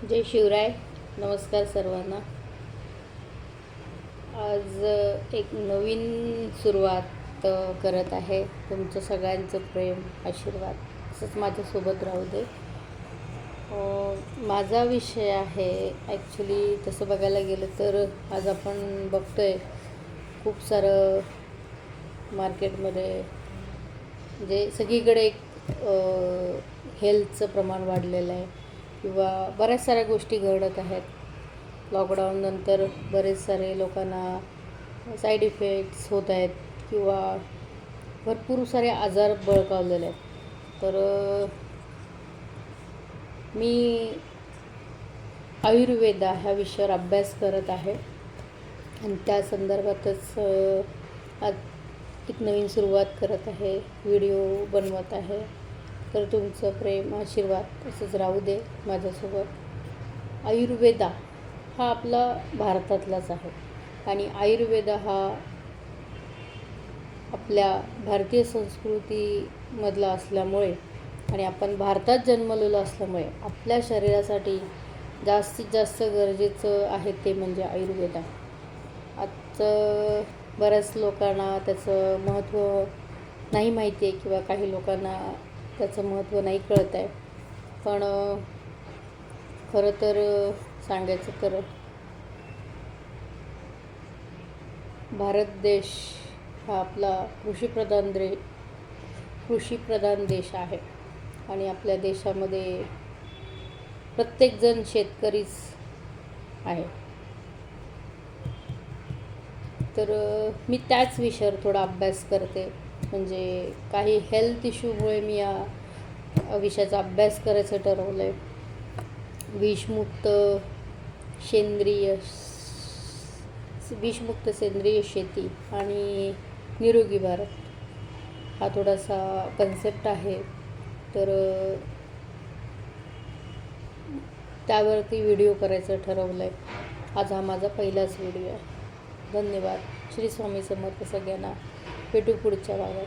जय शिवराय. नमस्कार सर्वांना. आज एक नवीन सुरुवात करत आहे. तुमचं सगळ्यांचं प्रेम आशीर्वाद असंच माझ्यासोबत राहू दे. माझा विषय आहे ॲक्च्युली तसं बघायला गेलं तर आज आपण बघतो आहे खूप सारं मार्केटमध्ये म्हणजे सगळीकडे एक हेल्थचं प्रमाण वाढलेलं आहे किंवा बऱ्याच साऱ्या गोष्टी घडत आहेत. लॉकडाऊननंतर बरेच सारे लोकांना साईड इफेक्ट्स होत आहेत किंवा भरपूर सारे आजार बळकावलेले आहेत. तर मी आयुर्वेदा ह्या विषयावर अभ्यास करत आहे आणि त्या संदर्भातच आज एक नवीन सुरुवात करत आहे, व्हिडिओ बनवत आहे. तर तुमचं प्रेम आशीर्वाद असंच राहू दे माझ्यासोबत. आयुर्वेदा हा आपला भारतातलाच आहे आणि आयुर्वेदा हा आपल्या भारतीय संस्कृतीमधला असल्यामुळे आणि आपण भारतात जन्मलेलो असल्यामुळे आपल्या शरीरासाठी जास्तीत जास्त गरजेचं आहे ते म्हणजे आयुर्वेदा. आजचं बऱ्याच लोकांना त्याचं महत्त्व नाही माहिती आहे किंवा काही लोकांना त्याचं महत्त्व नाही कळत आहे. पण खरं तर सांगायचं तर भारत देश हा आपला कृषीप्रधान देश आहे आणि आपल्या देशामध्ये प्रत्येकजण शेतकरीच आहे. तर मी त्याच विषयावर थोडा अभ्यास करते. म्हणजे काही हेल्थ इश्यूमुळे मी या विषयाचा अभ्यास करायचं ठरवलं आहे. विषमुक्त सेंद्रिय शेती आणि निरोगी भारत हा थोडासा कन्सेप्ट आहे. तर त्यावरती व्हिडिओ करायचं ठरवलं आहे. आज हा माझा पहिलाच व्हिडिओ आहे. धन्यवाद. श्री स्वामी समर्थ सगळ्यांना. भेटू पुढच्या भागात.